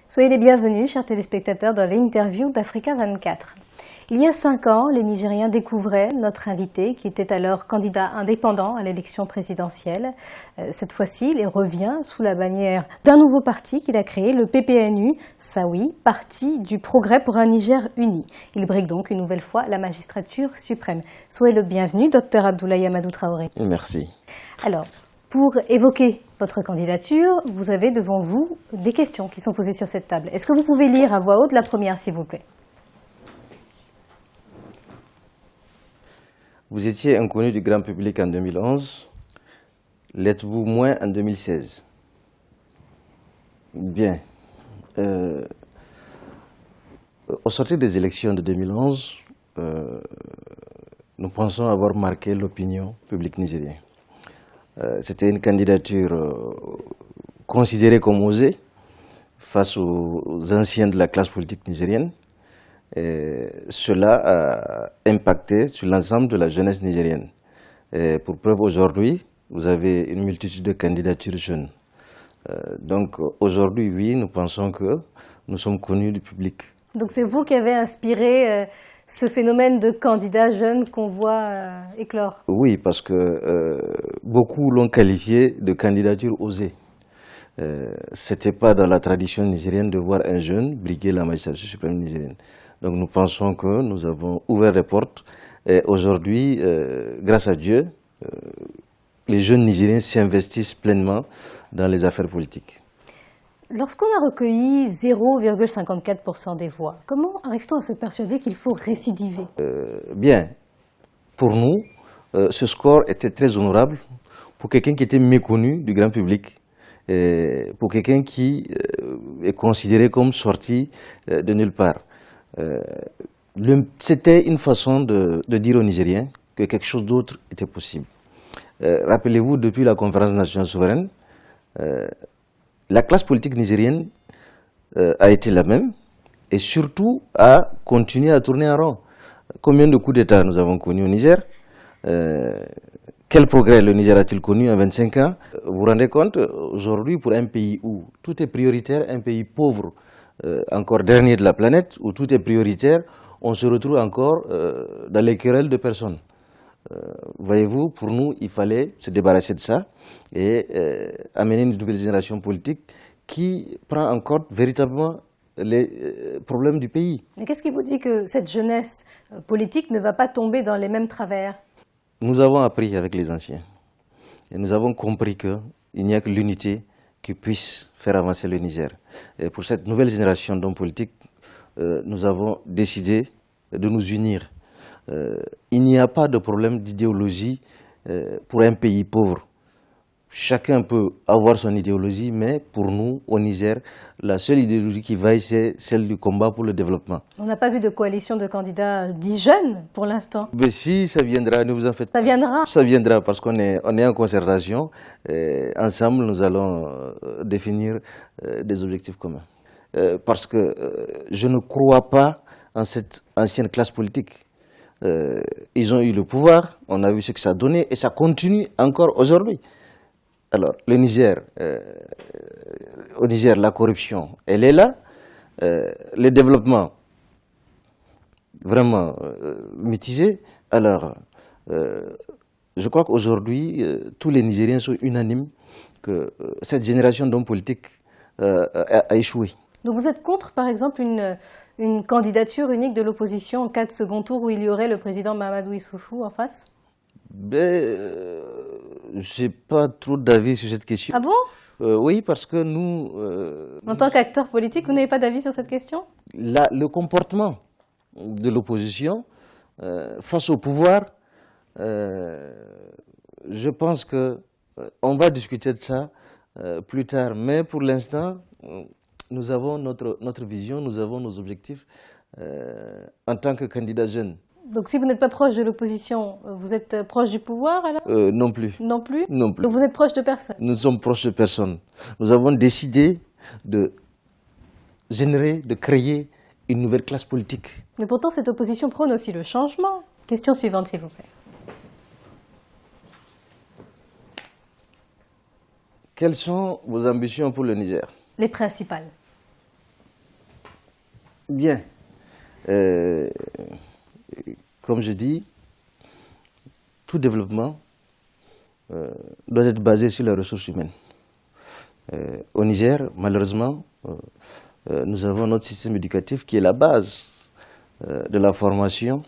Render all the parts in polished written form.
Soyez les bienvenus, chers téléspectateurs, dans l'interview d'Africa 24. Il y a 5 ans, les Nigériens découvraient notre invité, qui était alors candidat indépendant à l'élection présidentielle. Cette fois-ci, il revient sous la bannière d'un nouveau parti qu'il a créé, le PPNU, Saoui, Parti du Progrès pour un Niger uni. Il brigue donc une nouvelle fois la magistrature suprême. Soyez le bienvenu, docteur Abdoulaye Amadou Traoré. Merci. Alors, pour évoquer votre candidature, vous avez devant vous des questions qui sont posées sur cette table. Est-ce que vous pouvez lire à voix haute la première, s'il vous plaît? Vous étiez inconnu du grand public en 2011. L'êtes-vous moins en 2016? Bien. Au sortir des élections de 2011, nous pensons avoir marqué l'opinion publique nigérienne. C'était une candidature considérée comme osée face aux anciens de la classe politique nigérienne. Et cela a impacté sur l'ensemble de la jeunesse nigérienne. Et pour preuve, aujourd'hui, vous avez une multitude de candidatures jeunes. Donc aujourd'hui, oui, nous pensons que nous sommes connus du public. Donc c'est vous qui avez inspiré ce phénomène de candidats jeunes qu'on voit éclore? Oui, parce que beaucoup l'ont qualifié de candidature osée. C'était pas dans la tradition nigérienne de voir un jeune briguer la magistrature suprême nigérienne. Donc nous pensons que nous avons ouvert les portes et aujourd'hui, grâce à Dieu, les jeunes Nigériens s'investissent pleinement dans les affaires politiques. Lorsqu'on a recueilli 0,54% des voix, comment arrive-t-on à se persuader qu'il faut récidiver? Bien, pour nous, ce score était très honorable pour quelqu'un qui était méconnu du grand public. Et pour quelqu'un qui est considéré comme sorti de nulle part. C'était une façon de dire aux Nigériens que quelque chose d'autre était possible. Rappelez-vous, depuis la conférence nationale souveraine, la classe politique nigérienne a été la même et surtout a continué à tourner en rond. Combien de coups d'État nous avons connus au Niger? Quel progrès le Niger a-t-il connu en 25 ans? Vous vous rendez compte, aujourd'hui, pour un pays où tout est prioritaire, un pays pauvre, encore dernier de la planète, où tout est prioritaire, on se retrouve encore dans les querelles de personnes. Voyez-vous, pour nous, il fallait se débarrasser de ça et amener une nouvelle génération politique qui prend en compte véritablement les problèmes du pays. Mais qu'est-ce qui vous dit que cette jeunesse politique ne va pas tomber dans les mêmes travers? Nous avons appris avec les anciens et nous avons compris qu'il n'y a que l'unité qui puisse faire avancer le Niger. Et pour cette nouvelle génération d'hommes politiques, nous avons décidé de nous unir. Il n'y a pas de problème d'idéologie pour un pays pauvre. Chacun peut avoir son idéologie, mais pour nous, au Niger, la seule idéologie qui vaille, c'est celle du combat pour le développement. On n'a pas vu de coalition de candidats dits jeunes pour l'instant. Mais si, ça viendra, ne vous en faites pas. Ça viendra? Ça viendra parce qu'on est en concertation. Et ensemble, nous allons définir des objectifs communs. Parce que je ne crois pas en cette ancienne classe politique. Ils ont eu le pouvoir, on a vu ce que ça a donné et ça continue encore aujourd'hui. Alors, le Niger, au Niger, la corruption, elle est là. Le développement, vraiment mitigé. Alors, je crois qu'aujourd'hui, tous les Nigériens sont unanimes que cette génération d'hommes politiques a échoué. Donc vous êtes contre, par exemple, une candidature unique de l'opposition en cas de second tour où il y aurait le président Mahamadou Issoufou en face? Je n'ai pas trop d'avis sur cette question. Ah bon? Oui, parce que nous... en tant qu'acteur politique, vous n'avez pas d'avis sur cette question? Le comportement de l'opposition face au pouvoir, je pense qu'on va discuter de ça plus tard. Mais pour l'instant, nous avons notre vision, nous avons nos objectifs en tant que candidat jeune. Donc si vous n'êtes pas proche de l'opposition, vous êtes proche du pouvoir alors? Non plus. Non plus? Non plus. Donc vous êtes proche de personne? Nous sommes proches de personne. Nous avons décidé de générer, de créer une nouvelle classe politique. Mais pourtant cette opposition prône aussi le changement. Question suivante s'il vous plaît. Quelles sont vos ambitions pour le Niger? Les principales. Bien. Comme je dis, tout développement doit être basé sur les ressources humaines. Au Niger, malheureusement, nous avons notre système éducatif qui est la base de la formation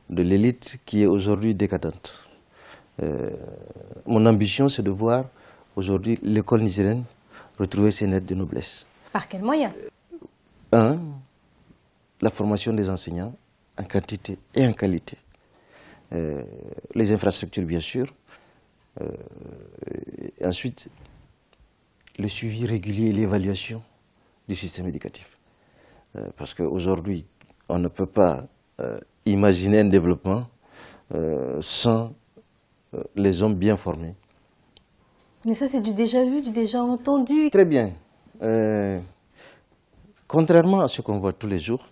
de l'élite qui est aujourd'hui décadente. Mon ambition, c'est de voir aujourd'hui l'école nigérienne retrouver ses lettres de noblesse. Par quels moyens? Un, la formation des enseignants en quantité et en qualité. Les infrastructures, bien sûr. Et ensuite, le suivi régulier et l'évaluation du système éducatif. Parce qu'aujourd'hui, on ne peut pas imaginer un développement sans les hommes bien formés. Mais ça, c'est du déjà vu, du déjà entendu. Très bien. Contrairement à ce qu'on voit tous les jours,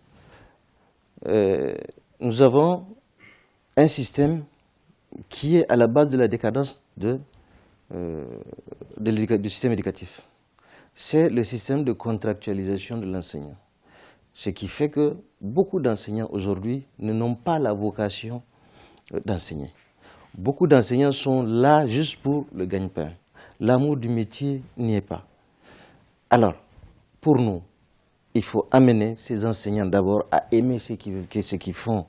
nous avons un système qui est à la base de la décadence du système éducatif. C'est le système de contractualisation de l'enseignant. Ce qui fait que beaucoup d'enseignants aujourd'hui n'ont pas la vocation d'enseigner. Beaucoup d'enseignants sont là juste pour le gagne-pain. L'amour du métier n'y est pas. Alors, pour nous, il faut amener ces enseignants d'abord à aimer ce qu'ils font,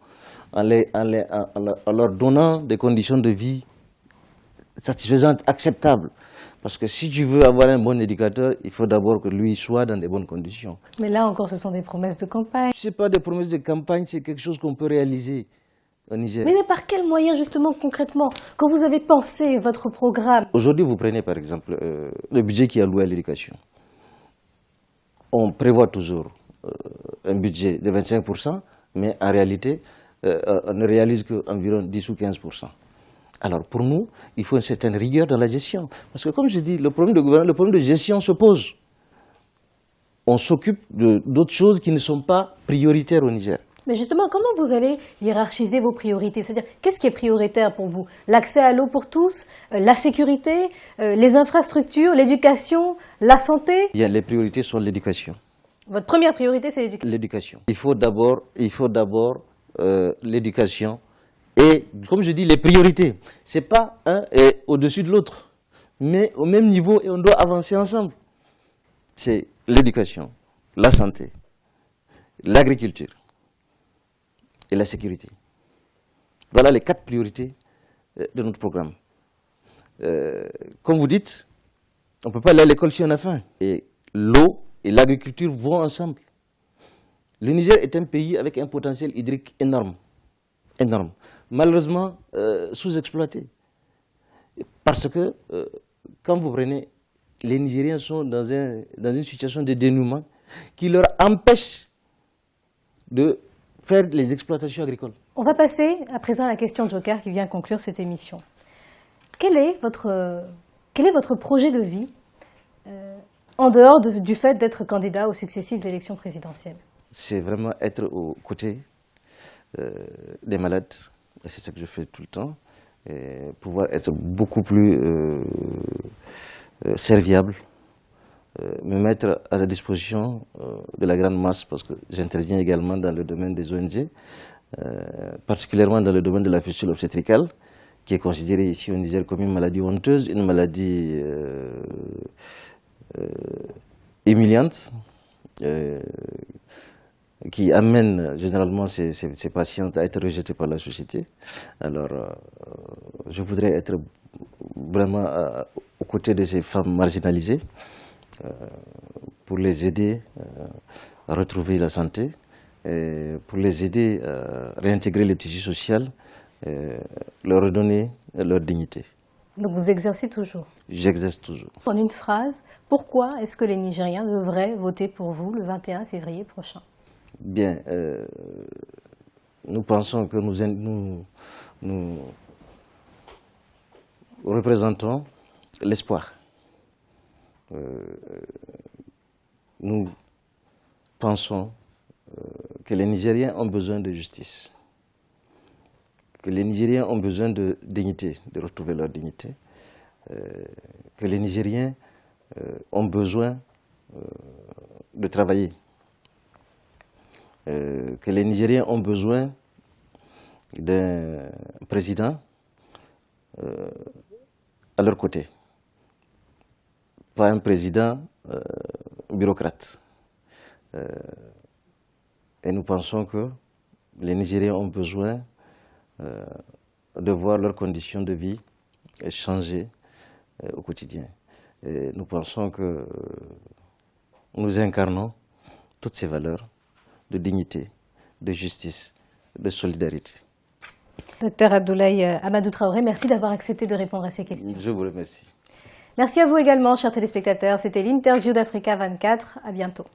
en leur donnant des conditions de vie satisfaisantes, acceptables. Parce que si tu veux avoir un bon éducateur, il faut d'abord que lui soit dans de bonnes conditions. Mais là encore, ce sont des promesses de campagne. Ce n'est pas des promesses de campagne, c'est quelque chose qu'on peut réaliser au Niger. Mais par quels moyens, justement, concrètement, quand vous avez pensé votre programme? Aujourd'hui, vous prenez par exemple le budget qui est alloué à l'éducation. On prévoit toujours un budget de 25%, mais en réalité, on ne réalise qu'environ 10 ou 15%. Alors pour nous, il faut une certaine rigueur dans la gestion. Parce que comme je dis, le problème de gouvernement, le problème de gestion se pose. On s'occupe d'autres choses qui ne sont pas prioritaires au Niger. Mais justement, comment vous allez hiérarchiser vos priorités? C'est-à-dire, qu'est-ce qui est prioritaire pour vous? L'accès à l'eau pour tous, la sécurité, les infrastructures, l'éducation, la santé? Bien, les priorités sont l'éducation. Votre première priorité, c'est l'éducation? L'éducation. Il faut d'abord l'éducation. Et comme je dis, les priorités, ce n'est pas un est au-dessus de l'autre, mais au même niveau et on doit avancer ensemble. C'est l'éducation, la santé, l'agriculture et la sécurité. Voilà les 4 priorités de notre programme. Comme vous dites, on ne peut pas aller à l'école si on a faim. Et l'eau et l'agriculture vont ensemble. Le Niger est un pays avec un potentiel hydrique énorme. Énorme. Malheureusement sous-exploité. Parce que quand vous prenez, les Nigériens sont dans une situation de dénuement qui leur empêche de faire les exploitations agricoles. On va passer à présent à la question Joker qui vient conclure cette émission. Quel est votre projet de vie en dehors du fait d'être candidat aux successives élections présidentielles? C'est vraiment être aux côtés des malades. Et c'est ce que je fais tout le temps, et pouvoir être beaucoup plus serviable, me mettre à la disposition de la grande masse, parce que j'interviens également dans le domaine des ONG, particulièrement dans le domaine de la fistule obstétricale, qui est considérée ici au Niger comme une maladie honteuse, une maladie humiliante, qui amène généralement ces patientes à être rejetées par la société. Alors, je voudrais être vraiment aux côtés de ces femmes marginalisées pour les aider à retrouver la santé, et pour les aider à réintégrer le tissu social, leur redonner leur dignité. Donc vous exercez toujours? J'exerce toujours. En une phrase, pourquoi est-ce que les Nigériens devraient voter pour vous le 21 février prochain? Bien, nous pensons que nous représentons l'espoir. Nous pensons que les Nigériens ont besoin de justice, que les Nigériens ont besoin de dignité, de retrouver leur dignité, que les Nigériens ont besoin de travailler. que les Nigériens ont besoin d'un président à leur côté, pas un président bureaucrate. Et nous pensons que les Nigériens ont besoin de voir leurs conditions de vie changer au quotidien. Et nous pensons que nous incarnons toutes ces valeurs de dignité, de justice, de solidarité. Docteur Abdoulaye Amadou Traoré, merci d'avoir accepté de répondre à ces questions. Je vous remercie. Merci à vous également, chers téléspectateurs. C'était l'interview d'Africa 24. À bientôt.